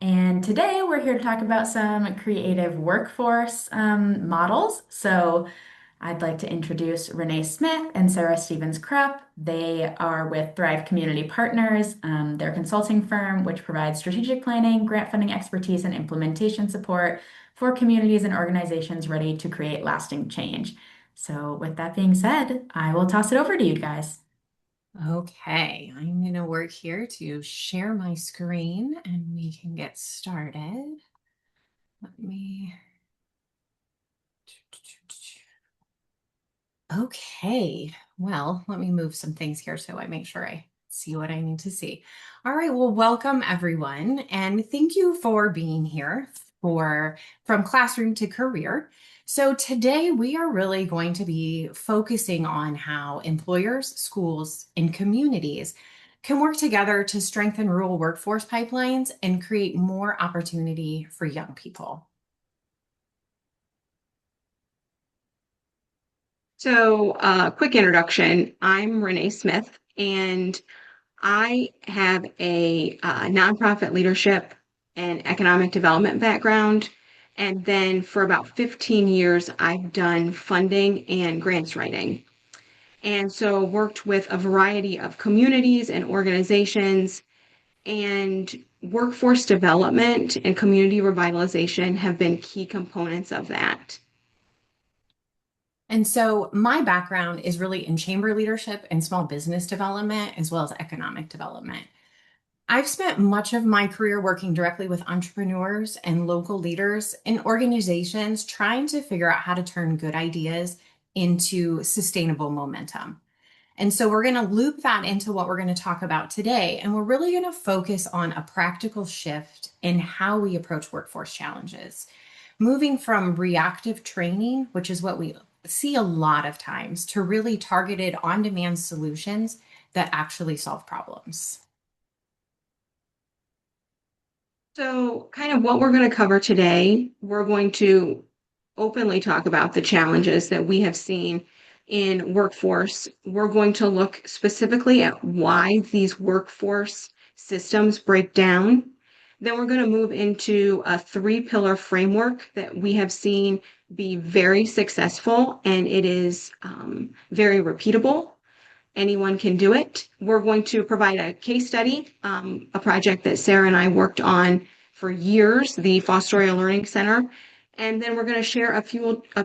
And today we're here to talk about some creative workforce models. So I'd like to introduce Renee Smith and Sarah Stevens Krupp. They are with Thrive Community Partners, their consulting firm, which provides strategic planning, grant funding expertise, and implementation support for communities and organizations ready to create lasting change. So, with that being said, I will toss it over to you guys. Okay, I'm going to work here to share my screen and we can get started. Let me. Okay, well, let me move some things here so I make sure I see what I need to see. All right, well, welcome everyone, and thank you for being here for From Classroom to Career. So today we are really going to be focusing on how employers, schools, and communities can work together to strengthen rural workforce pipelines and create more opportunity for young people. So, quick introduction. I'm Renee Smith, and I have a nonprofit leadership and economic development background. And then for about 15 years, I've done funding and grants writing. And so worked with a variety of communities and organizations, and workforce development and community revitalization have been key components of that. And so my background is really in chamber leadership and small business development, as well as economic development. I've spent much of my career working directly with entrepreneurs and local leaders in organizations trying to figure out how to turn good ideas into sustainable momentum. And so we're going to loop that into what we're going to talk about today. And we're really going to focus on a practical shift in how we approach workforce challenges, moving from reactive training, which is what we see a lot of times, to really targeted on demand solutions that actually solve problems. So, kind of what we're going to cover today, we're going to openly talk about the challenges that we have seen in workforce. We're going to look specifically at why these workforce systems break down. Then we're going to move into a three-pillar framework that we have seen be very successful, and it is very repeatable. Anyone can do it. We're going to provide a case study, a project that Sarah and I worked on for years, the Fostoria Learning Center. And then we're going to share a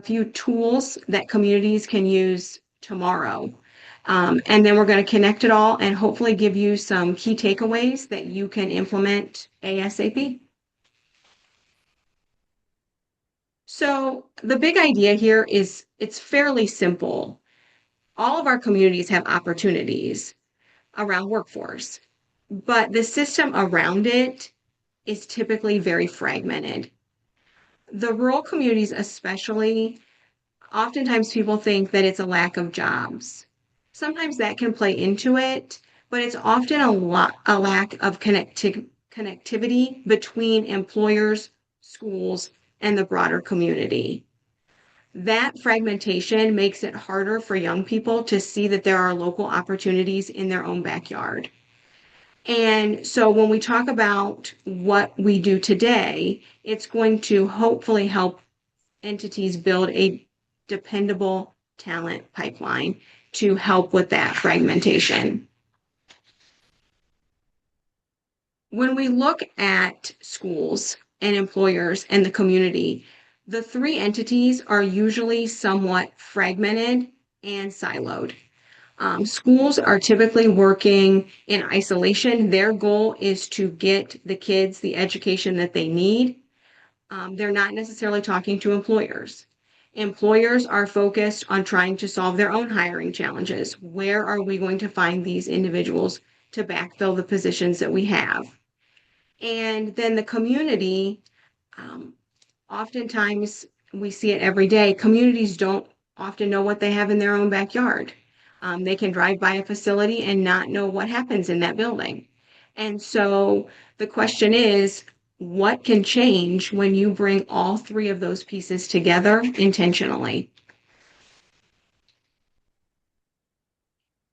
few tools that communities can use tomorrow. And then we're going to connect it all and hopefully give you some key takeaways that you can implement ASAP. So the big idea here is it's fairly simple. All of our communities have opportunities around workforce, but the system around it is typically very fragmented. The rural communities, especially, oftentimes people think that it's a lack of jobs. Sometimes that can play into it, but it's often a lack of connectivity between employers, schools, and the broader community. That fragmentation makes it harder for young people to see that there are local opportunities in their own backyard. And so when we talk about what we do today, it's going to hopefully help entities build a dependable talent pipeline to help with that fragmentation. When we look at schools and employers and the community, the three entities are usually somewhat fragmented and siloed. Schools are typically working in isolation. Their goal is to get the kids the education that they need. They're not necessarily talking to employers. Employers are focused on trying to solve their own hiring challenges. Where are we going to find these individuals to backfill the positions that we have? And then the community, um, oftentimes we see it every day. Communities don't often know what they have in their own backyard. They can drive by a facility and not know what happens in that building. And so the question is, what can change when you bring all three of those pieces together intentionally?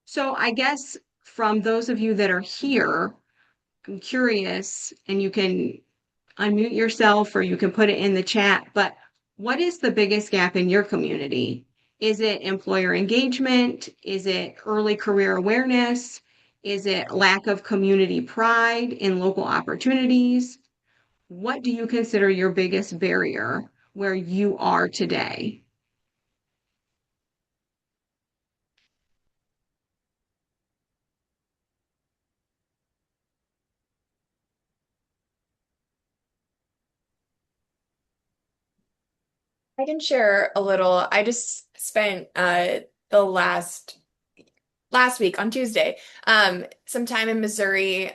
So I guess from those of you that are here, I'm curious, and you can unmute yourself or you can put it in the chat. But what is the biggest gap in your community? Is it employer engagement? Is it early career awareness? Is it lack of community pride in local opportunities? What do you consider your biggest barrier where you are today? I can share a little. I just spent the last week on Tuesday some time in Missouri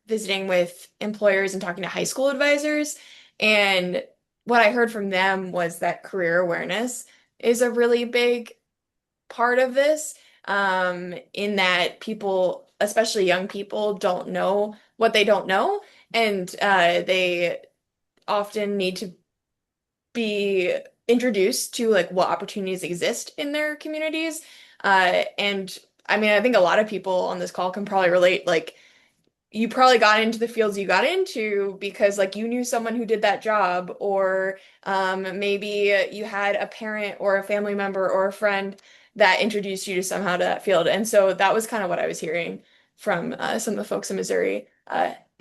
visiting with employers and talking to high school advisors. And what I heard from them was that career awareness is a really big part of this, in that people, especially young people, don't know what they don't know, and they often need to be introduced to like what opportunities exist in their communities. And I mean, I think a lot of people on this call can probably relate. Like, you probably got into the fields you got into because like you knew someone who did that job, or maybe you had a parent or a family member or a friend that introduced you to somehow to that field. And so that was kind of what I was hearing from some of the folks in Missouri.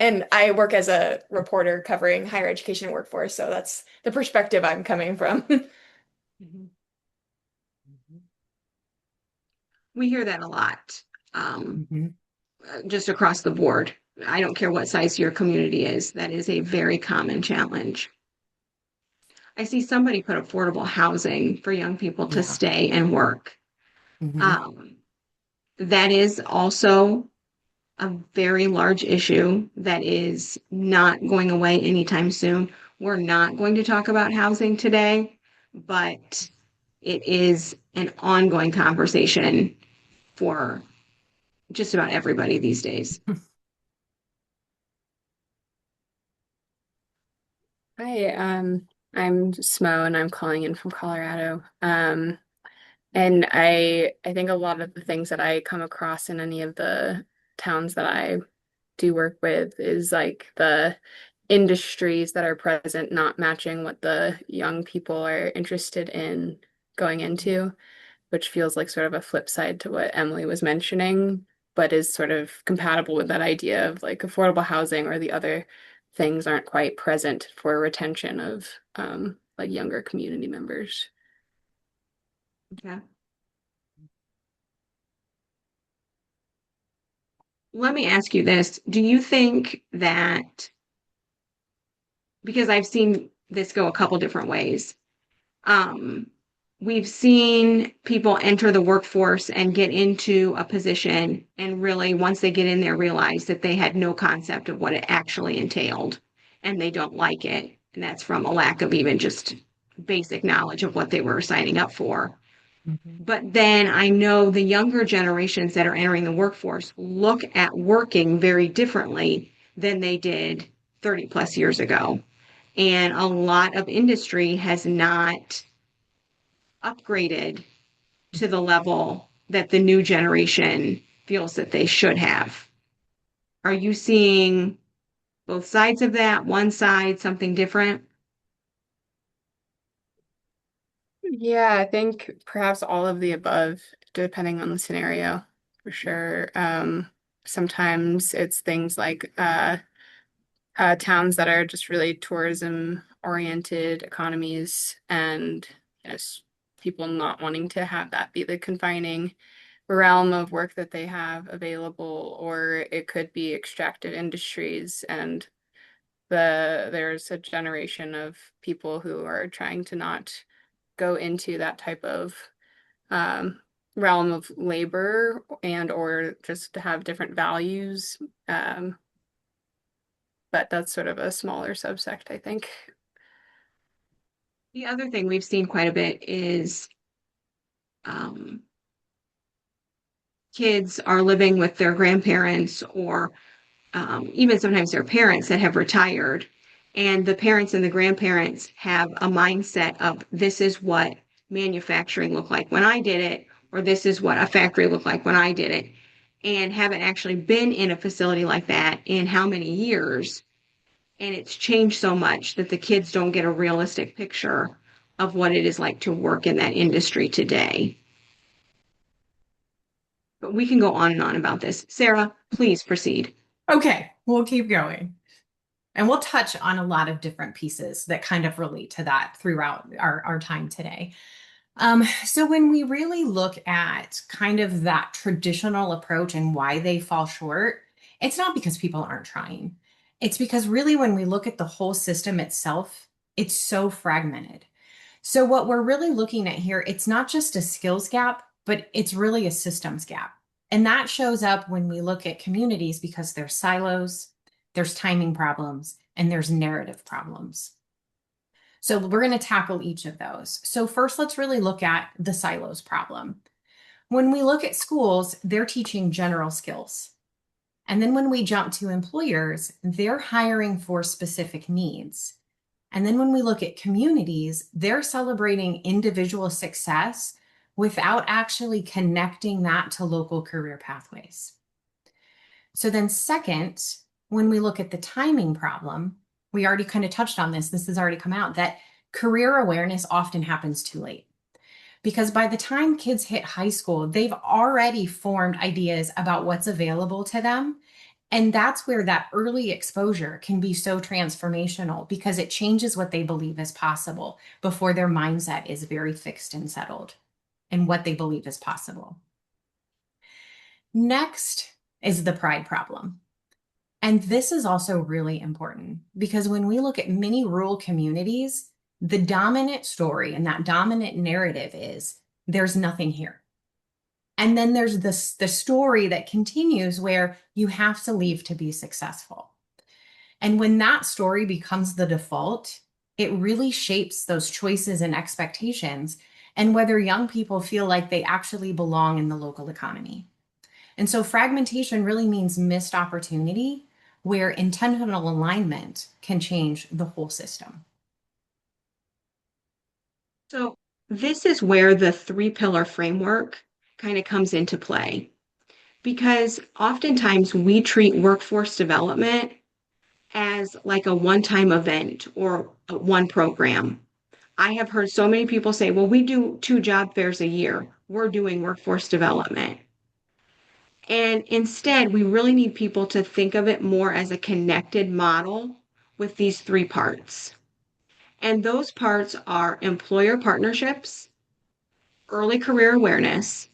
And I work as a reporter covering higher education and workforce, so that's the perspective I'm coming from. Mhm. We hear that a lot, um, Mhm. just across the board. I don't care what size your community is, that is a very common challenge. I see somebody put affordable housing for young people to Yeah. stay and work. Hmm. Um, that is also a very large issue that is not going away anytime soon. We're not going to talk about housing today, but it is an ongoing conversation for just about everybody these days. Hi, I'm Smo and I'm calling in from Colorado. And I think a lot of the things that I come across in any of the towns that I do work with is like the industries that are present not matching what the young people are interested in going into, which feels like sort of a flip side to what Emily was mentioning, but is sort of compatible with that idea of like affordable housing or the other things aren't quite present for retention of like younger community members. Okay. Let me ask you this. Do you think that, because I've seen this go a couple different ways, um, we've seen people enter the workforce and get into a position and really, once they get in there, realize that they had no concept of what it actually entailed and they don't like it. And that's from a lack of even just basic knowledge of what they were signing up for. Mhm. But then I know the younger generations that are entering the workforce look at working very differently than they did 30 plus years ago. And a lot of industry has not upgraded to the level that the new generation feels that they should have. Are you seeing both sides of that? One side, something different? Yeah, I think perhaps all of the above, depending on the scenario, for sure. Sometimes it's things like towns that are just really tourism oriented economies and just people not wanting to have that be the confining realm of work that they have available, or it could be extractive industries and there's a generation of people who are trying to not go into that type of um, realm of labor and or just to have different values. Um, but that's sort of a smaller subsect, I think. The other thing we've seen quite a bit is um, kids are living with their grandparents or even sometimes their parents that have retired. And the parents and the grandparents have a mindset of this is what manufacturing looked like when I did it, or this is what a factory looked like when I did it, and haven't actually been in a facility like that in how many years. And it's changed so much that the kids don't get a realistic picture of what it is like to work in that industry today. But we can go on and on about this. Sarah, please proceed. Okay, we'll keep going. And we'll touch on a lot of different pieces that kind of relate to that throughout our time today. So when we really look at kind of that traditional approach and why they fall short, it's not because people aren't trying. It's because really when we look at the whole system itself, it's so fragmented. So what we're really looking at here, it's not just a skills gap, but it's really a systems gap. And that shows up when we look at communities because there's silos, there's timing problems, and there's narrative problems. So we're going to tackle each of those. So first, let's really look at the silos problem. When we look at schools, they're teaching general skills. And then when we jump to employers, they're hiring for specific needs. And then when we look at communities, they're celebrating individual success without actually connecting that to local career pathways. So then second, when we look at the timing problem, we already kind of touched on this. This has already come out that career awareness often happens too late. Because by the time kids hit high school, they've already formed ideas about what's available to them. And that's where that early exposure can be so transformational because it changes what they believe is possible before their mindset is very fixed and settled in what they believe is possible. Next is the pride problem. And this is also really important because when we look at many rural communities, the dominant story and that dominant narrative is there's nothing here. And then there's the story that continues where you have to leave to be successful. And when that story becomes the default, it really shapes those choices and expectations and whether young people feel like they actually belong in the local economy. And so fragmentation really means missed opportunity where intentional alignment can change the whole system. So, this is where the three-pillar framework kind of comes into play because oftentimes we treat workforce development as like a one-time event or one program. I have heard so many people say, well, we do 2 job fairs a year. We're doing workforce development. And instead, we really need people to think of it more as a connected model with these 3 parts. And those parts are employer partnerships, early career awareness,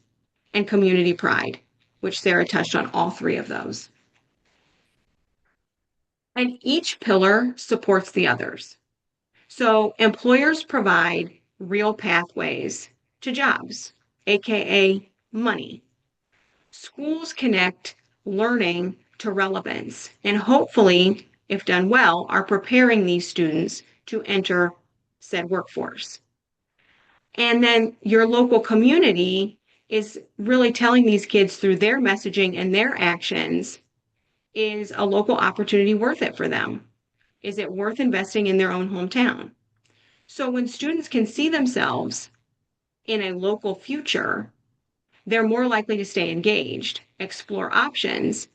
and community pride, which Sarah touched on all 3 of those. And each pillar supports the others. So employers provide real pathways to jobs, aka money. Schools connect learning to relevance and hopefully, if done well, are preparing these students to enter said workforce. And then your local community is really telling these kids through their messaging and their actions, is a local opportunity worth it for them? Is it worth investing in their own hometown? So when students can see themselves in a local future, they're more likely to stay engaged, explore options,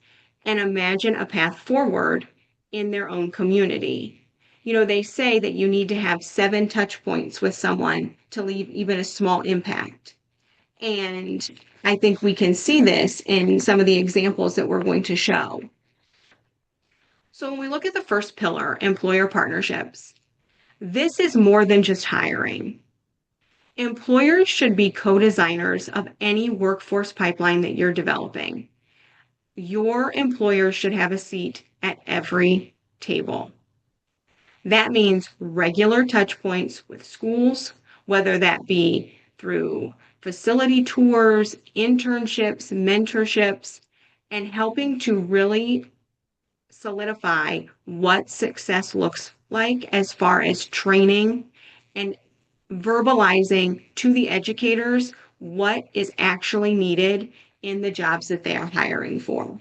and imagine a path forward in their own community. You know, they say that you need to have 7 touch points with someone to leave even a small impact. And I think we can see this in some of the examples that we're going to show. So when we look at the first pillar, employer partnerships, this is more than just hiring. Employers should be co-designers of any workforce pipeline that you're developing. Your employer should have a seat at every table. That means regular touch points with schools, whether that be through facility tours, internships, mentorships, and helping to really solidify what success looks like as far as training and verbalizing to the educators what is actually needed in the jobs that they are hiring for.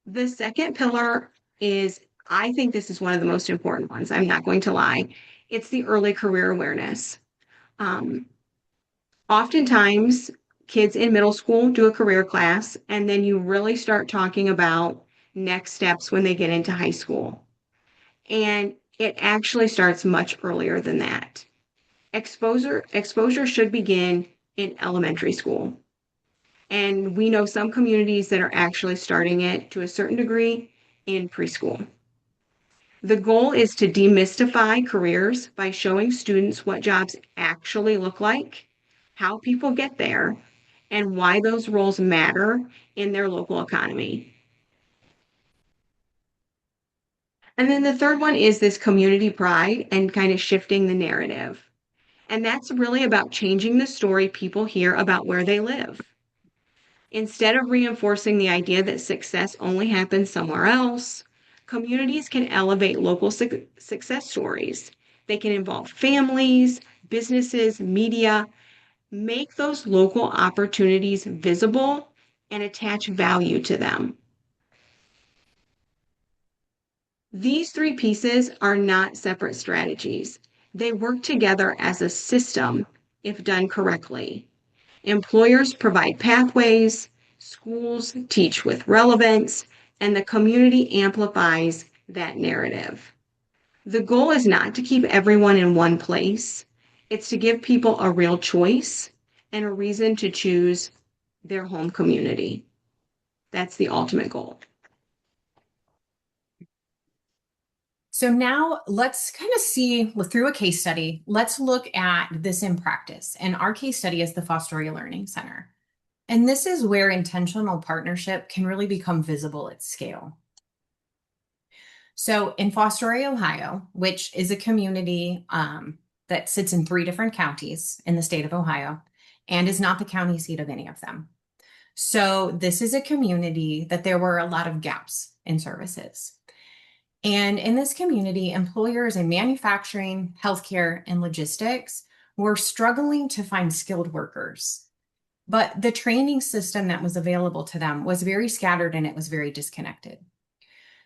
The second pillar is, I think this is one of the most important ones. I'm not going to lie. It's the early career awareness. Oftentimes, kids in middle school do a career class, and then you really start talking about next steps when they get into high school. And it actually starts much earlier than that. Exposure should begin in elementary school. And we know some communities that are actually starting it to a certain degree in preschool. The goal is to demystify careers by showing students what jobs actually look like, how people get there, and why those roles matter in their local economy. And then the third one is this community pride and kind of shifting the narrative. And that's really about changing the story people hear about where they live. Instead of reinforcing the idea that success only happens somewhere else, communities can elevate local success stories. They can involve families, businesses, media, make those local opportunities visible and attach value to them. These three pieces are not separate strategies. They work together as a system if done correctly. Employers provide pathways, schools teach with relevance, and the community amplifies that narrative. The goal is not to keep everyone in one place, it's to give people a real choice and a reason to choose their home community. That's the ultimate goal. So now let's kind of see through a case study. Let's look at this in practice. And our case study is the Fostoria Learning Center. And this is where intentional partnership can really become visible at scale. So in Fostoria, Ohio, which is a community that sits in 3 different counties in the state of Ohio and is not the county seat of any of them. So this is a community that there were a lot of gaps in services. And in this community, employers in manufacturing, healthcare, and logistics were struggling to find skilled workers. But the training system that was available to them was very scattered and it was very disconnected.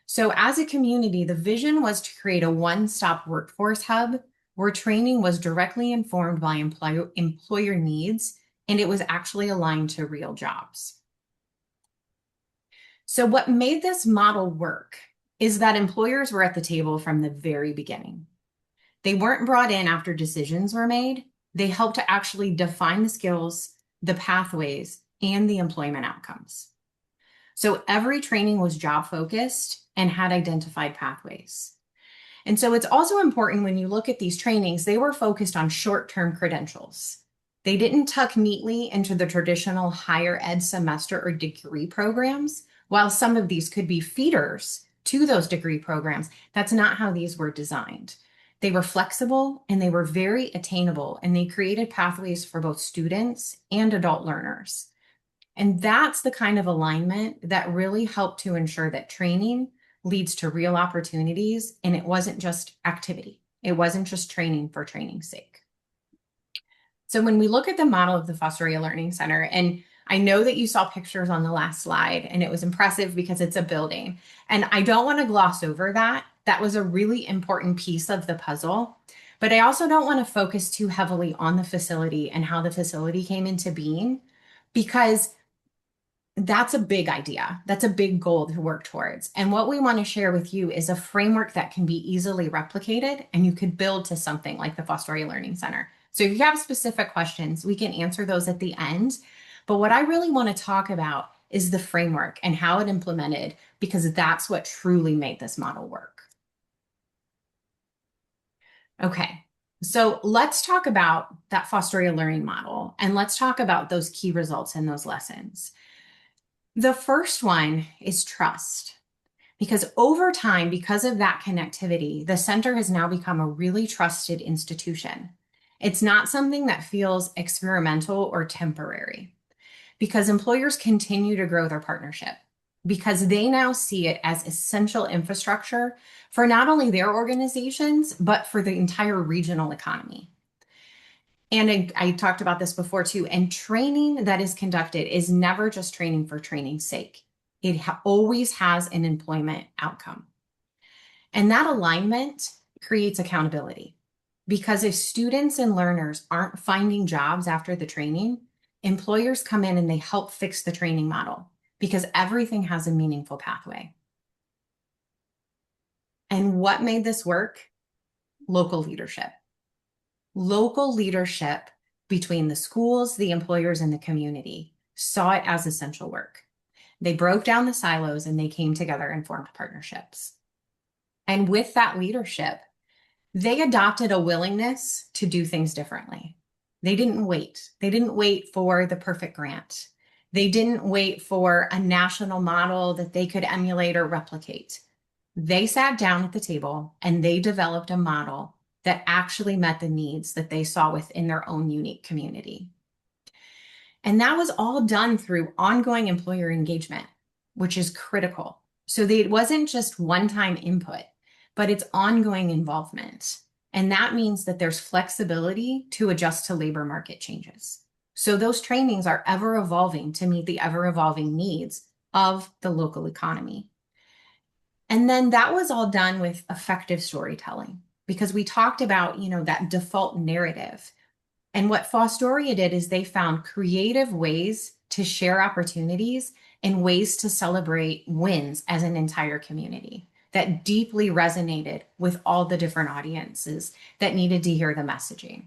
So as a community, the vision was to create a one-stop workforce hub where training was directly informed by employer needs, and it was actually aligned to real jobs. So what made this model work is that employers were at the table from the very beginning. They weren't brought in after decisions were made. They helped to actually define the skills, the pathways, and the employment outcomes. So every training was job focused and had identified pathways. And so it's also important when you look at these trainings, they were focused on short-term credentials. They didn't tuck neatly into the traditional higher ed semester or degree programs. While some of these could be feeders to those degree programs, that's not how these were designed. They were flexible and they were very attainable, and they created pathways for both students and adult learners. And that's the kind of alignment that really helped to ensure that training leads to real opportunities, and it wasn't just activity. It wasn't just training for training's sake. So when we look at the model of the Fostoria Learning Center, and I know that you saw pictures on the last slide, and it was impressive because it's a building. And I don't want to gloss over that. That was a really important piece of the puzzle. But I also don't want to focus too heavily on the facility and how the facility came into being, because that's a big idea. That's a big goal to work towards. And what we want to share with you is a framework that can be easily replicated and you could build to something like the Fostoria Learning Center. So if you have specific questions, we can answer those at the end. But what I really want to talk about is the framework and how it implemented, because that's what truly made this model work. Okay, so let's talk about that Fostoria learning model, and let's talk about those key results and those lessons. The first one is trust, because over time, because of that connectivity, the center has now become a really trusted institution. It's not something that feels experimental or temporary, because employers continue to grow their partnership, because they now see it as essential infrastructure for not only their organizations, but for the entire regional economy. And I talked about this before too, and training that is conducted is never just training for training's sake. It always has an employment outcome. And that alignment creates accountability, because if students and learners aren't finding jobs after the training, employers come in and they help fix the training model, because everything has a meaningful pathway. And what made this work? Local leadership. Local leadership between the schools, the employers, and the community saw it as essential work. They broke down the silos and they came together and formed partnerships. And with that leadership, they adopted a willingness to do things differently. They didn't wait. They didn't wait for the perfect grant. They didn't wait for a national model that they could emulate or replicate. They sat down at the table and they developed a model that actually met the needs that they saw within their own unique community. And that was all done through ongoing employer engagement, which is critical. So it wasn't just one-time input, but it's ongoing involvement. And that means that there's flexibility to adjust to labor market changes. So those trainings are ever evolving to meet the ever evolving needs of the local economy. And then that was all done with effective storytelling because we talked about, that default narrative. And what Fostoria did is they found creative ways to share opportunities and ways to celebrate wins as an entire community that deeply resonated with all the different audiences that needed to hear the messaging.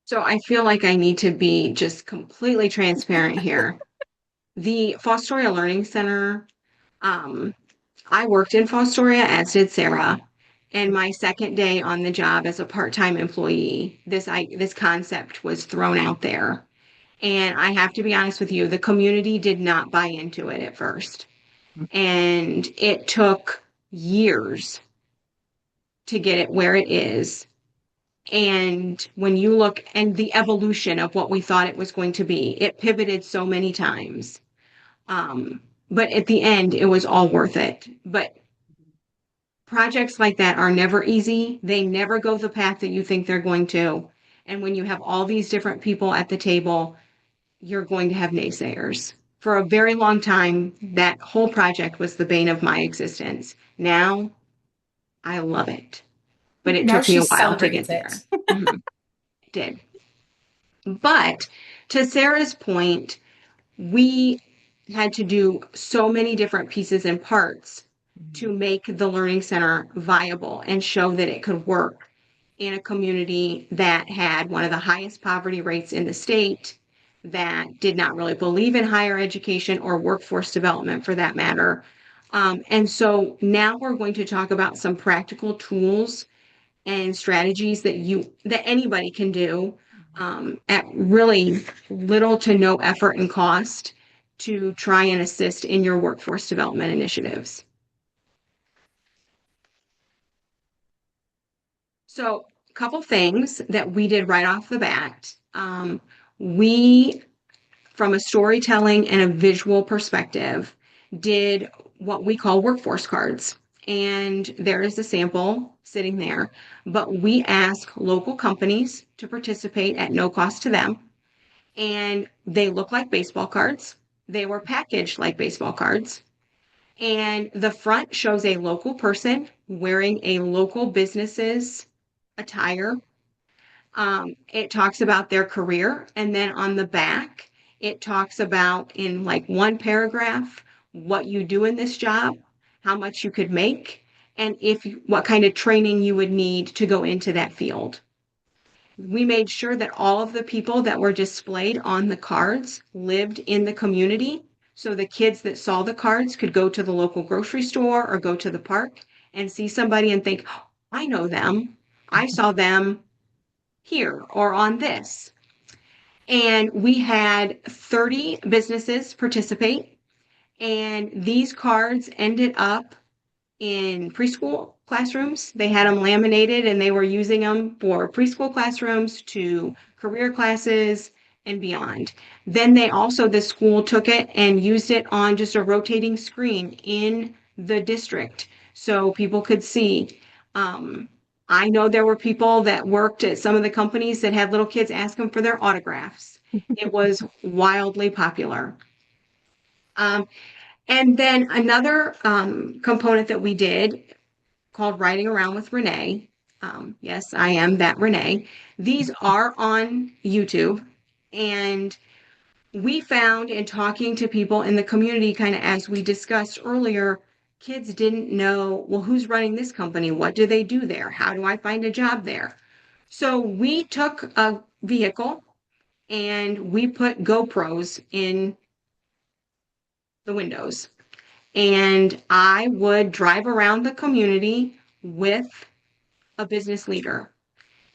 So I feel like I need to be just completely transparent here. The Fostoria Learning Center, um, I worked in Fostoria, as did Sarah. And my second day on the job as a part-time employee, this concept was thrown out there. And I have to be honest with you, the community did not buy into it at first. And it took years to get it where it is. And when you look and the evolution of what we thought it was going to be, it pivoted so many times. But at the end, it was all worth it. But projects like that are never easy. They never go the path that you think they're going to. And when you have all these different people at the table, you're going to have naysayers. For a very long time, that whole project was the bane of my existence. Now, I love it, but it Now took me she a while to get celebrates there. it. Mhm, it did. But to Sarah's point, we had to do so many different pieces and parts to make the Learning Center viable and show that it could work in a community that had one of the highest poverty rates in the state, that did not really believe in higher education or workforce development for that matter. And so now we're going to talk about some practical tools and strategies that anybody can do at really little to no effort and cost to try and assist in your workforce development initiatives. So, a couple things that we did right off the bat. We, from a storytelling and a visual perspective, did what we call workforce cards. And there is a sample sitting there, but we ask local companies to participate at no cost to them. And they look like baseball cards. They were packaged like baseball cards. And the front shows a local person wearing a local business's attire. It talks about their career. And then on the back, it talks about in like one paragraph what you do in this job, how much you could make, and what kind of training you would need to go into that field. We made sure that all of the people that were displayed on the cards lived in the community. So the kids that saw the cards could go to the local grocery store or go to the park and see somebody and think, oh, I know them. I saw them here or on this. And we had 30 businesses participate. And these cards ended up in preschool classrooms. They had them laminated and they were using them for preschool classrooms to career classes and beyond. Then the school took it and used it on just a rotating screen in the district so people could see. I know there were people that worked at some of the companies that had little kids ask them for their autographs. It was wildly popular. And then another component that we did called Riding Around with Renee. Yes, I am that Renee. These are on YouTube, and We found in talking to people in the community, kind of as we discussed earlier, kids didn't know, well, who's running this company? What do they do there? How do I find a job there? So we took a vehicle and we put GoPros in the windows. And I would drive around the community with a business leader.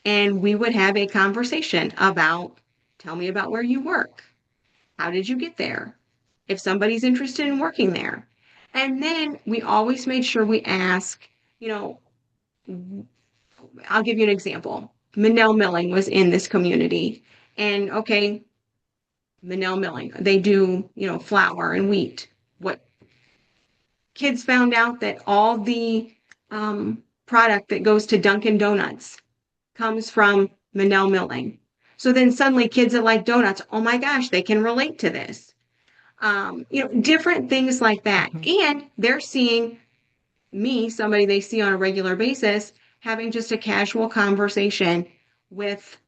And we would have a conversation about, tell me about where you work. How did you get there? If somebody's interested in working there. And then we always made sure we ask, you know, I'll give you an example. Manel Milling was in this community. And okay, Manel Milling, they do, flour and wheat. What kids found out that all the product that goes to Dunkin' Donuts comes from Manel Milling. So then suddenly kids that like donuts, oh my gosh, they can relate to this. Different things like that. And they're seeing me, somebody they see on a regular basis, having just a casual conversation with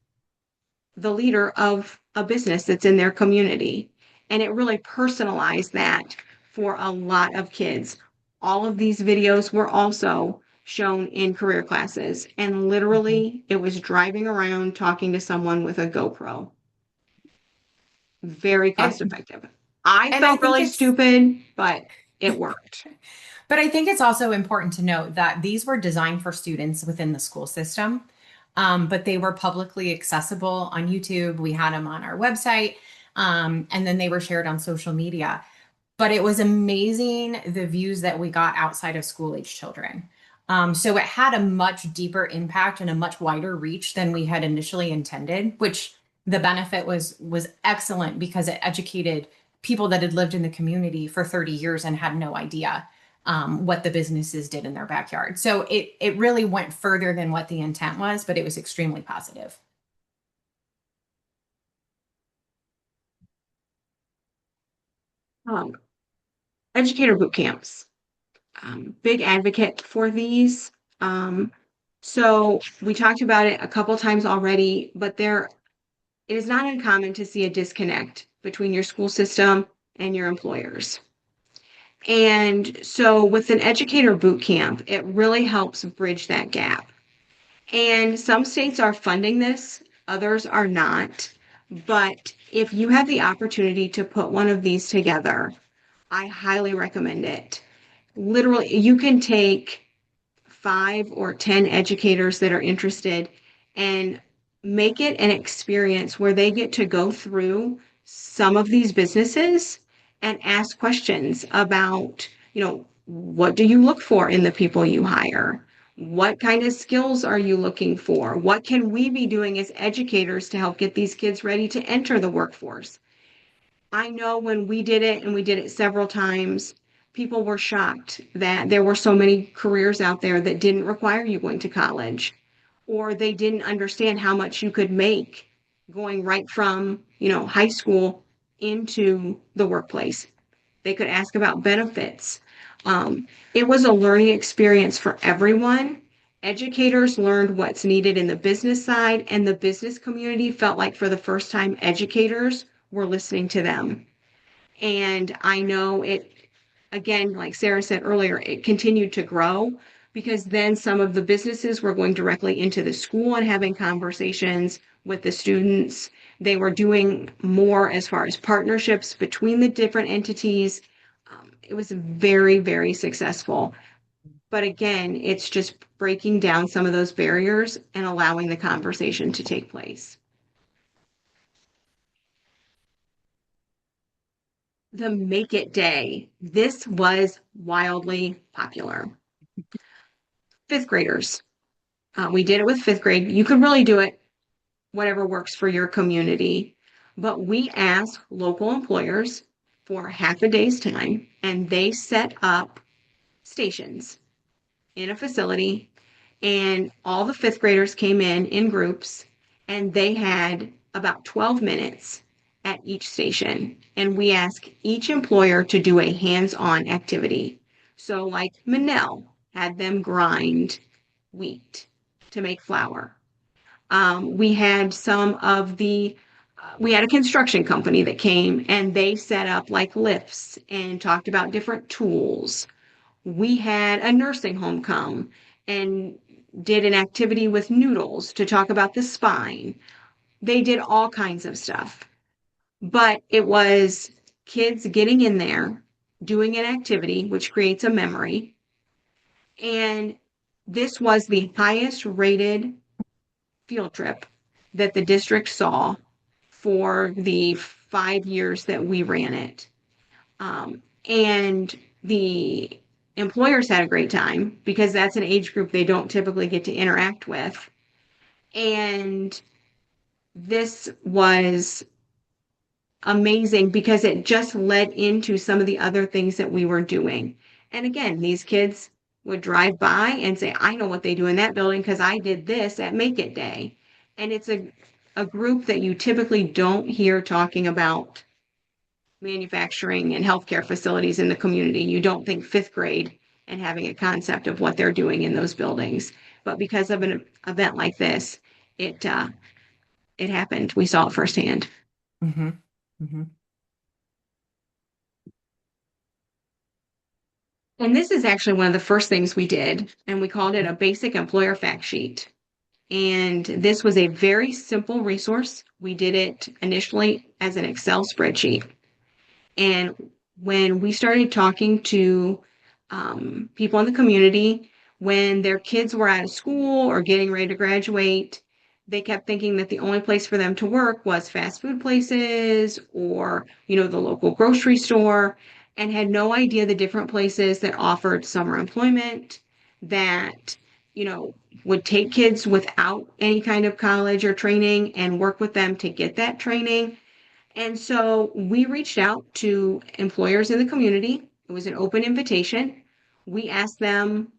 the leader of a business that's in their community. And it really personalized that for a lot of kids. All of these videos were also shown in career classes, and Mhm. literally it was driving around talking to someone with a GoPro. Very cost And effective. I and I felt think really it's stupid, but it worked. But I think it's also important to note that these were designed for students within the school system, but they were publicly accessible on YouTube. We had them on our website, and then they were shared on social media. But it was amazing the views that we got outside of school age children. So it had a much deeper impact and a much wider reach than we had initially intended, which the benefit was excellent because it educated people that had lived in the community for 30 years and had no idea what the businesses did in their backyard. So it really went further than what the intent was, but it was extremely positive. Um, Educator boot camps. Big advocate for these. So we talked about it a couple times already, but it is not uncommon to see a disconnect between your school system and your employers. And so with an educator boot camp, it really helps bridge that gap. And some states are funding this, others are not. But if you have the opportunity to put one of these together, I highly recommend it. Literally, you can take 5 or 10 educators that are interested and make it an experience where they get to go through some of these businesses and ask questions about, what do you look for in the people you hire? What kind of skills are you looking for? What can we be doing as educators to help get these kids ready to enter the workforce? I know when we did it, and we did it several times, people were shocked that there were so many careers out there that didn't require you going to college, or they didn't understand how much you could make going right from, high school into the workplace. They could ask about benefits. It was a learning experience for everyone. Educators learned what's needed in the business side, and the business community felt like for the first time, educators were listening to them. And I know it, again, like Sarah said earlier, it continued to grow because then some of the businesses were going directly into the school and having conversations with the students. They were doing more as far as partnerships between the different entities. It was very, very successful. But again, it's just breaking down some of those barriers and allowing the conversation to take place. The Make It Day. This was wildly popular. Fifth graders. We did it with fifth grade. You could really do it whatever works for your community. But we asked local employers for half a day's time, and they set up stations in a facility, and all the fifth graders came in groups, and they had about 12 minutes at each station. And we asked each employer to do a hands-on activity. So, like Manel had them grind wheat to make flour. We had some of the we had a construction company that came and they set up like lifts and talked about different tools. We had a nursing home come and did an activity with noodles to talk about the spine. They did all kinds of stuff, but it was kids getting in there, doing an activity, which creates a memory. And this was the highest rated field trip that the district saw for the 5 years that we ran it. And the employers had a great time because that's an age group they don't typically get to interact with. And this was amazing because it just led into some of the other things that we were doing. And again, these kids would drive by and say, I know what they do in that building because I did this at Make It Day. And it's a group that you typically don't hear talking about manufacturing and healthcare facilities in the community. You don't think fifth grade and having a concept of what they're doing in those buildings. But because of an event like this, it happened. We saw it firsthand. Mm-hmm. Mm-hmm. And this is actually one of the first things we did, and we called it a basic employer fact sheet. And this was a very simple resource. We did it initially as an Excel spreadsheet. And when we started talking to people in the community, when their kids were out of school or getting ready to graduate, they kept thinking that the only place for them to work was fast food places or, the local grocery store, and had no idea the different places that offered summer employment, that, would take kids without any kind of college or training and work with them to get that training. And so we reached out to employers in the community. It was an open invitation. We asked them,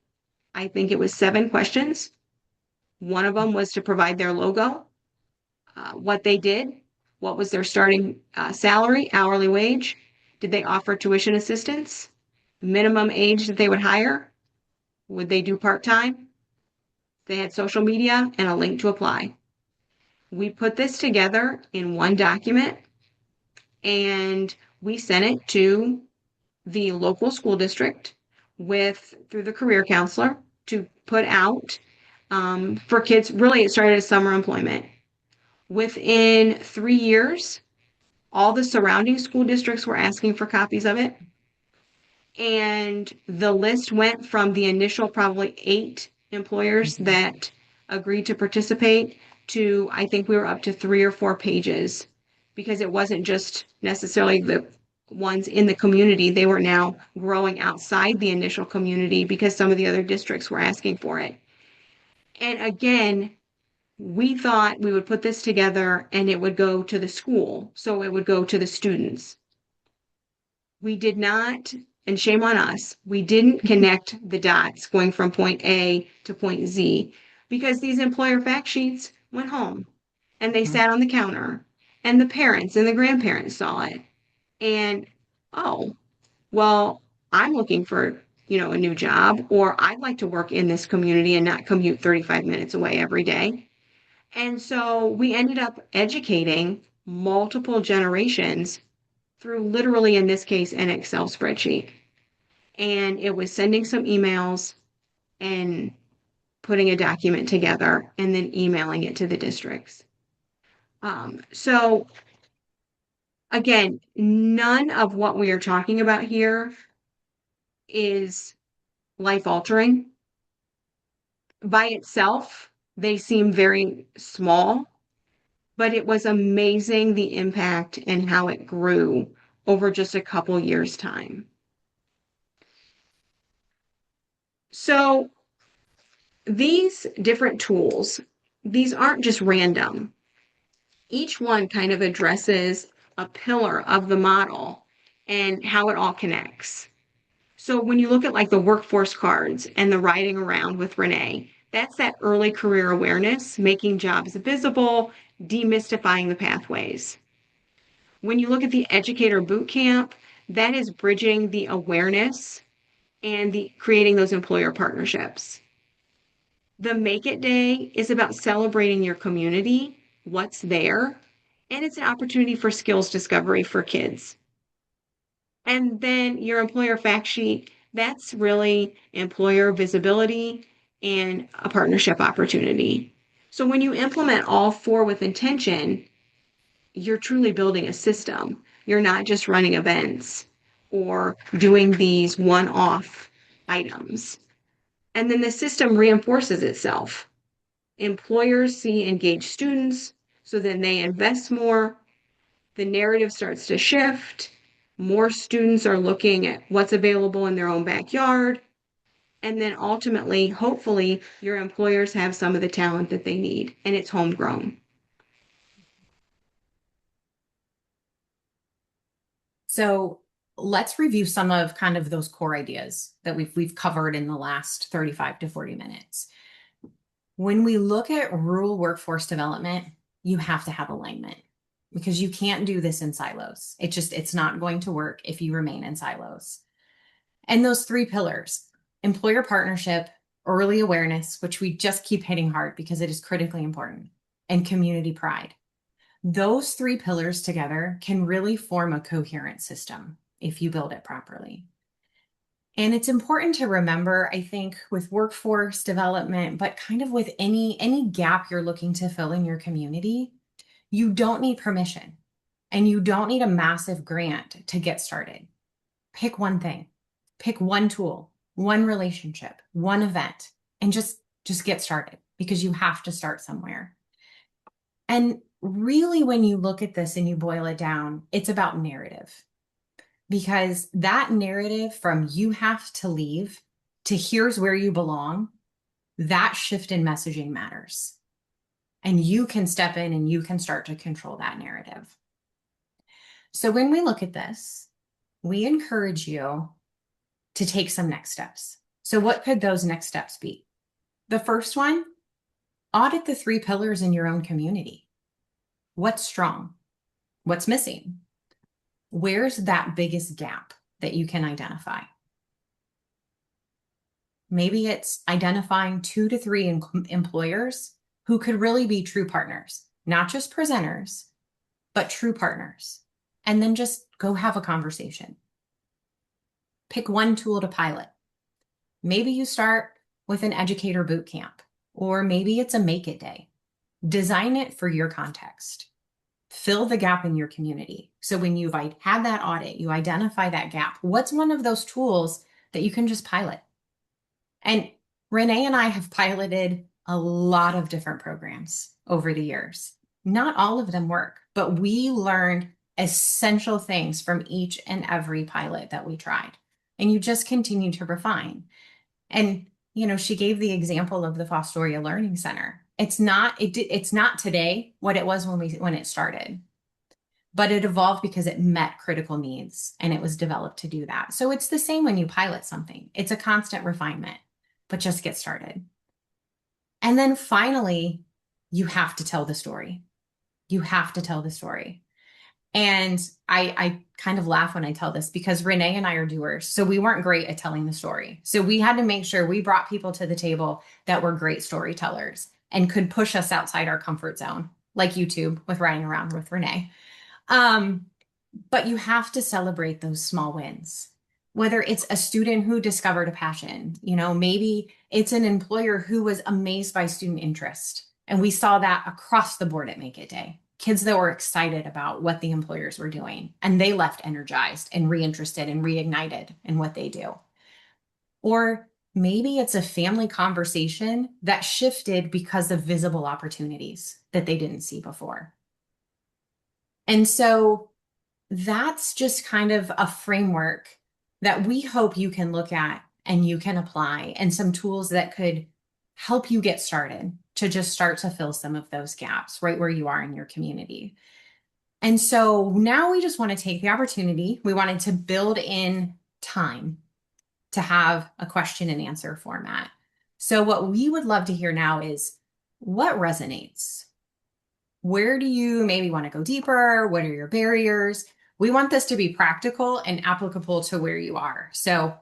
I think it was 7 questions. One of them was to provide their logo, what they did, what was their starting salary, hourly wage, did they offer tuition assistance, minimum age that they would hire, would they do part-time, they had social media, and a link to apply. We put this together in one document and we sent it to the local school district through the career counselor to put out for kids. Really, it started as summer employment. Within 3 years, all the surrounding school districts were asking for copies of it. And the list went from the initial probably 8 employers that agreed to participate to, I think we were up to 3 or 4 pages, because it wasn't just necessarily the ones in the community. They were now growing outside the initial community because some of the other districts were asking for it. And again, we thought we would put this together and it would go to the school, so it would go to the students. We did not, and shame on us, we didn't connect the dots going from point A to point Z, because these employer fact sheets went home and they sat on the counter and the parents and the grandparents saw it. And, oh, well, I'm looking for, a new job, or I'd like to work in this community and not commute 35 minutes away every day. And so we ended up educating multiple generations through, literally in this case, an Excel spreadsheet. And it was sending some emails and putting a document together and then emailing it to the districts. So again, none of what we are talking about here is life altering. By itself, they seem very small, but it was amazing the impact and how it grew over just a couple years' time. So these different tools, these aren't just random. Each one kind of addresses a pillar of the model and how it all connects. So when you look at like the workforce cards and the riding around with Renee, that's that early career awareness, making jobs visible, demystifying the pathways. When you look at the educator boot camp, that is bridging the awareness and creating those employer partnerships. The Make It Day is about celebrating your community, what's there, and it's an opportunity for skills discovery for kids. And then your employer fact sheet, that's really employer visibility and a partnership opportunity. So when you implement all four with intention, you're truly building a system. You're not just running events or doing these one-off items. And then the system reinforces itself. Employers see engaged students, so then they invest more. The narrative starts to shift. More students are looking at what's available in their own backyard. And then ultimately, hopefully, your employers have some of the talent that they need, and it's homegrown. So let's review some of kind of those core ideas that we've covered in the last 35 to 40 minutes. When we look at rural workforce development, you have to have alignment because you can't do this in silos. It's not going to work if you remain in silos. And those three pillars, employer partnership, early awareness, which we just keep hitting hard because it is critically important, and community pride. Those three pillars together can really form a coherent system if you build it properly. And it's important to remember, I think, with workforce development, but kind of with any gap you're looking to fill in your community, you don't need permission and you don't need a massive grant to get started. Pick one thing, pick one tool, one relationship, one event, and just get started because you have to start somewhere. And really, when you look at this and you boil it down, it's about narrative. Because that narrative from you have to leave to here's where you belong, that shift in messaging matters. And you can step in and you can start to control that narrative. So when we look at this, we encourage you to take some next steps. So what could those next steps be? The first one, audit the three pillars in your own community. What's strong? What's missing? Where's that biggest gap that you can identify? Maybe it's identifying 2 to 3 employers who could really be true partners, not just presenters, but true partners. And then just go have a conversation. Pick one tool to pilot. Maybe you start with an educator boot camp, or maybe it's a make it day. Design it for your context. Fill the gap in your community. So when you've had that audit, you identify that gap. What's one of those tools that you can just pilot? And Renee and I have piloted a lot of different programs over the years. Not all of them work, but we learned essential things from each and every pilot that we tried. And you just continue to refine. And, she gave the example of the Fostoria Learning Center. It's not today what it was when it started, but it evolved because it met critical needs and it was developed to do that. So it's the same when you pilot something. It's a constant refinement, but just get started. And then finally, you have to tell the story. You have to tell the story. And I kind of laugh when I tell this because Renee and I are doers. So we weren't great at telling the story. So we had to make sure we brought people to the table that were great storytellers and could push us outside our comfort zone, like YouTube with riding around with Renee. But you have to celebrate those small wins. Whether it's a student who discovered a passion, maybe it's an employer who was amazed by student interest. And we saw that across the board at Make It Day. Kids that were excited about what the employers were doing, and they left energized and reinterested and reignited in what they do. Or maybe it's a family conversation that shifted because of visible opportunities that they didn't see before. And so that's just kind of a framework that we hope you can look at and you can apply, and some tools that could help you get started to just start to fill some of those gaps right where you are in your community. And so now we just want to take the opportunity. We wanted to build in time to have a question and answer format. So what we would love to hear now is what resonates? Where do you maybe want to go deeper? What are your barriers? We want this to be practical and applicable to where you are. So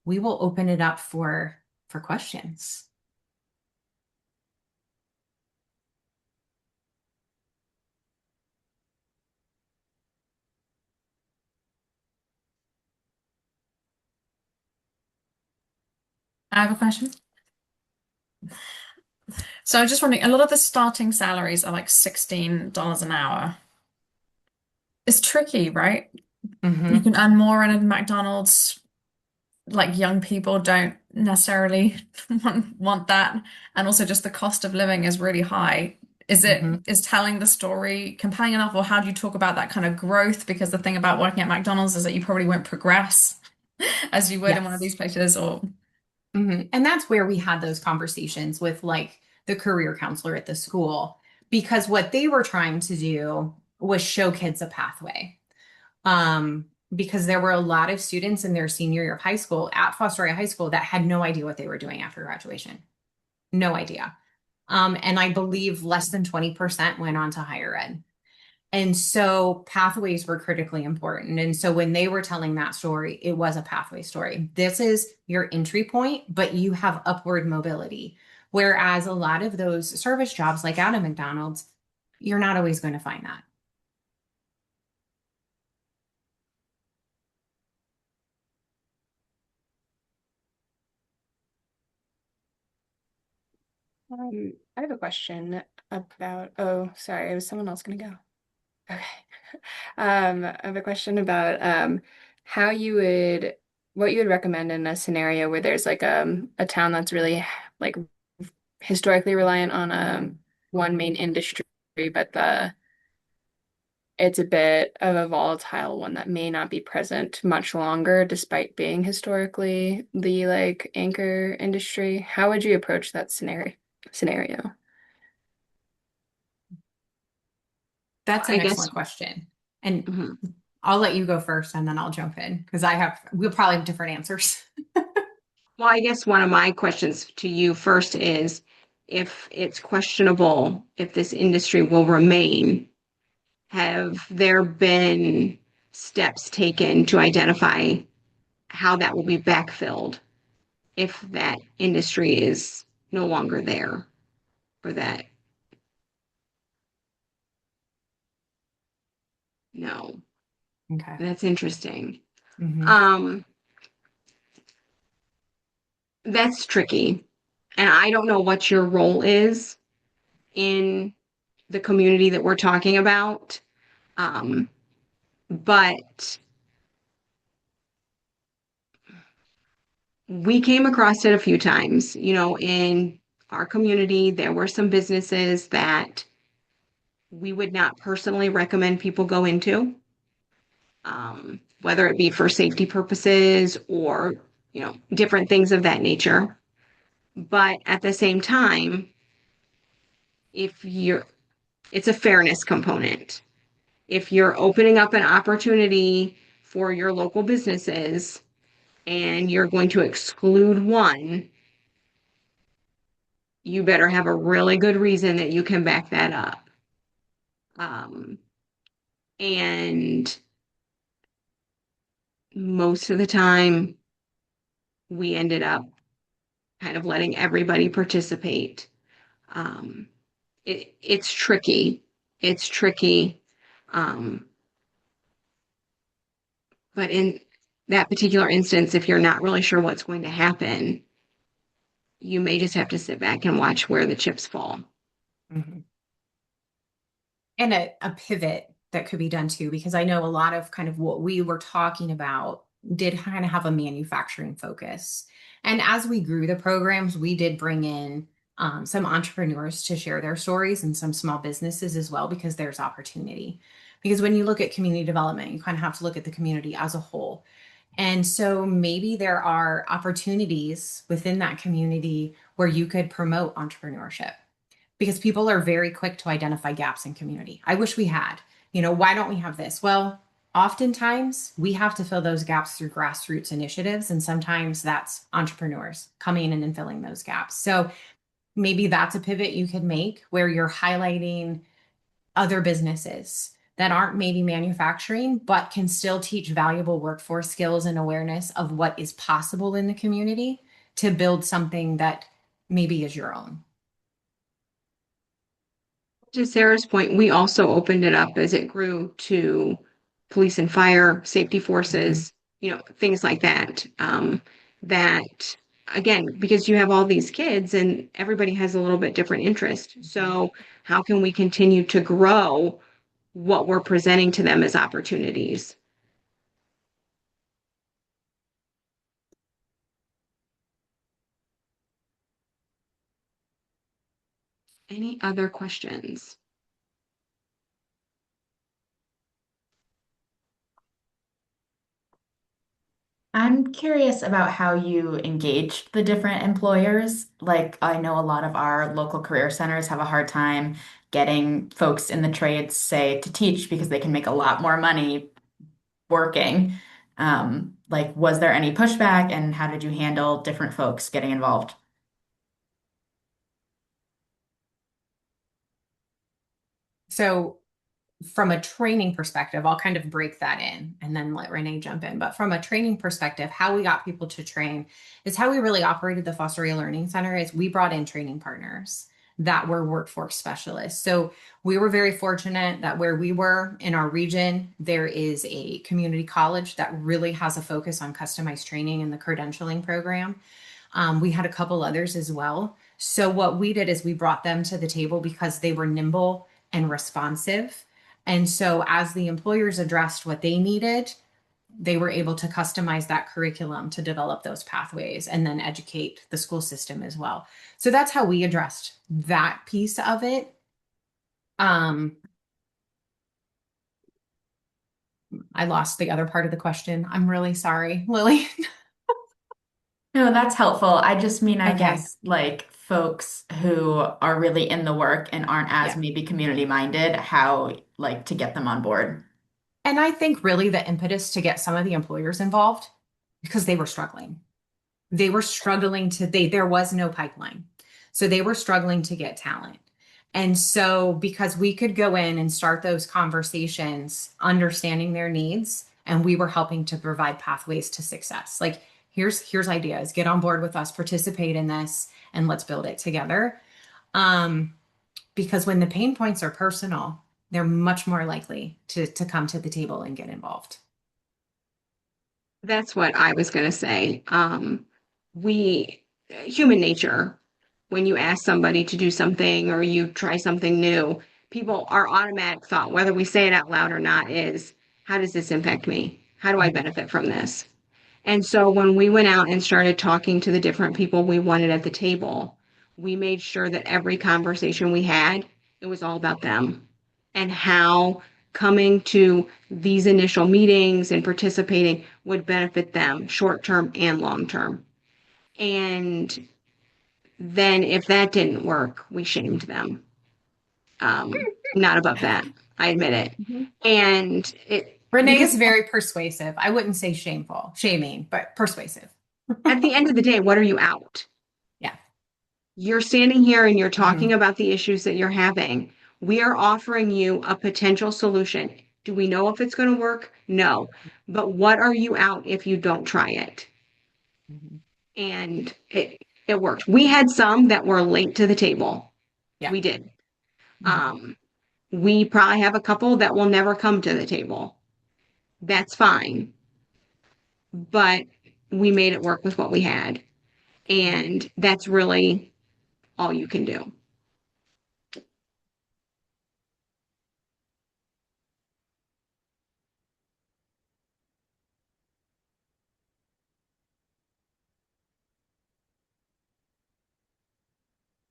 we will open it up for questions. I have a question. So I'm just wondering, a lot of the starting salaries are like $16 an hour. It's tricky, right? You Hmm. can earn more in a McDonald's. Like young people don't necessarily want that. And also just the cost of living is really high. Hmm. Is telling the story compelling enough, or how do you talk about that kind of growth? Because the thing about working at McDonald's is that you probably won't progress as you would in one of Yes. these places, or And that's where we had those conversations with like the career counselor at the school, because what they were trying to do was show kids a pathway. Because there were a lot of students in their senior year of high school at Fostoria High School that had no idea what they were doing after graduation. No idea. And I believe less than 20% went on to higher ed. And so pathways were critically important. And so when they were telling that story, it was a pathway story. This is your entry point, but you have upward mobility. Whereas a lot of those service jobs, like out of McDonald's, you're not always going to find that. I have a question about, oh, sorry, was someone else gonna go? Okay. I have a question about how you would what you would recommend in a scenario where there's like a town that's really like historically reliant on one main industry, but the it's a bit of a volatile one that may not be present much longer despite being historically the like anchor industry. How would you approach that scenario? That's I an guess, excellent question. And mhm. I'll let you go first and then I'll jump in because we'll probably have different answers. Well, I guess one of my questions to you first is if it's questionable if this industry will remain, have there been steps taken to identify how that will be backfilled if that industry is no longer there or that? No, Okay. that's interesting. Hmm. Um, that's tricky. And I don't know what your role is in the community that we're talking about. Um, but we came across it a few times. In our community, there were some businesses that we would not personally recommend people go into, whether it be for safety purposes or, different things of that nature. But at the same time, if you're, it's a fairness component. If you're opening up an opportunity for your local businesses and you're going to exclude one, you better have a really good reason that you can back that up. Um, and most of the time, we ended up kind of letting everybody participate. Um, it's tricky. It's tricky. Um, but in that particular instance, if you're not really sure what's going to happen, you may just have to sit back and watch where the chips fall. Hmm. And a pivot that could be done too, because I know a lot of kind of what we were talking about did kind of have a manufacturing focus. And as we grew the programs, we did bring in some entrepreneurs to share their stories and some small businesses as well, because there's opportunity. Because when you look at community development, you kind of have to look at the community as a whole. And so maybe there are opportunities within that community where you could promote entrepreneurship because people are very quick to identify gaps in community. I wish we had, why don't we have this? Well, oftentimes we have to fill those gaps through grassroots initiatives. And sometimes that's entrepreneurs coming in and filling those gaps. So maybe that's a pivot you could make where you're highlighting other businesses that aren't maybe manufacturing, but can still teach valuable workforce skills and awareness of what is possible in the community to build something that maybe is your own. To Sarah's point, we also opened it up as it grew to police and fire, safety Mhm. forces, things like that. That again, because you have all these kids and everybody has a little bit different interest. So how can we continue to grow what we're presenting to them as opportunities? Any other questions? I'm curious about how you engaged the different employers. Like, I know a lot of our local career centers have a hard time getting folks in the trades, say, to teach because they can make a lot more money working. Like, was there any pushback, and how did you handle different folks getting involved? So from a training perspective, I'll kind of break that in and then let Renee jump in. But from a training perspective, how we got people to train is how we really operated the Fosteria Learning Center is we brought in training partners that were workforce specialists. So we were very fortunate that where we were in our region, there is a community college that really has a focus on customized training in the credentialing program. We had a couple others as well. So what we did is we brought them to the table because they were nimble and responsive. And so as the employers addressed what they needed, they were able to customize that curriculum to develop those pathways and then educate the school system as well. So that's how we addressed that piece of it. Um, I lost the other part of the question. I'm really sorry, Lily. No, that's helpful. I just mean, I Okay. guess, like folks who are really in the work and aren't as Yeah. maybe community minded, how like to get them on board. And I think really the impetus to get some of the employers involved because they were struggling. They were struggling to there was no pipeline. So they were struggling to get talent. And so because we could go in and start those conversations, understanding their needs, and we were helping to provide pathways to success. Like here's ideas, get on board with us, participate in this, and let's build it together. Um, because when the pain points are personal, they're much more likely to come to the table and get involved. That's what I was going to say. We, human nature, when you ask somebody to do something or you try something new, people, our automatic thought, whether we say it out loud or not, is, how does this impact me? How do I benefit from this? And so when we went out and started talking to the different people we wanted at the table, we made sure that every conversation we had, it was all about them and how coming to these initial meetings and participating would benefit them short term and long term. And then if that didn't work, we shamed them. Not above that. I admit it. Mhm. And it Renee because is very persuasive. I wouldn't say shameful, shaming, but persuasive. at the end of the day, what are you out? Yeah. You're standing here and you're talking Mhm. about the issues that you're having. We are offering you a potential solution. Do we know if it's going to work? No. But what are you out if you don't try it? Mhm. And it worked. We had some that were late to the table. Yeah. We did. Mhm. Um, we probably have a couple that will never come to the table. That's fine. But we made it work with what we had. And that's really all you can do.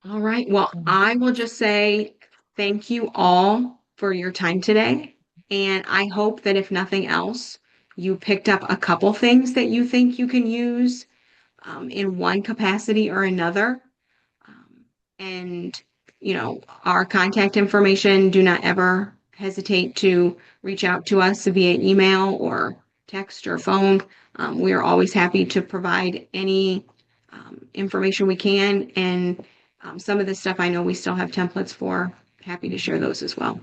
All right. Well, Mhm. I will just say thank you all for your time today. And I hope that if nothing else, you picked up a couple things that you think you can use in one capacity or another. Um, and, our contact information, do not ever hesitate to reach out to us via email or text or phone. We are always happy to provide any information we can. And some of this stuff I know we still have templates for. Happy to share those as well.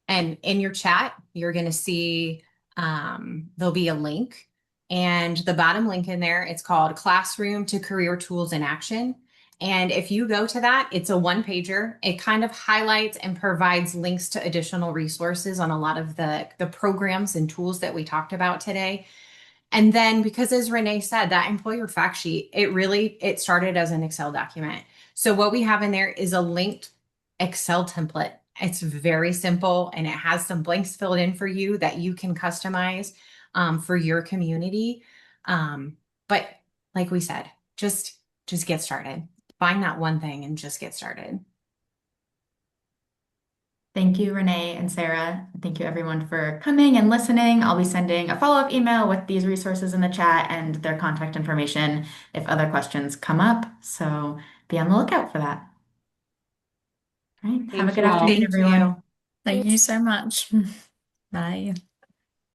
And in your chat, you're going to see there'll be a link. And the bottom link in there, it's called Classroom to Career Tools in Action. And if you go to that, it's a one pager. It kind of highlights and provides links to additional resources on a lot of the programs and tools that we talked about today. And then because as Renee said, that employer fact sheet, it started as an Excel document. So what we have in there is a linked Excel template. It's very simple and it has some blanks filled in for you that you can customize for your community. But like we said, just get started. Find that one thing and just get started. Thank you, Renee and Sarah. Thank you, everyone, for coming and listening. I'll be sending a follow-up email with these resources in the chat and their contact information if other questions come up. So be on the lookout for that. All right. Have a Thank good you all. afternoon, Thank everyone. you. Thank you so much. Bye.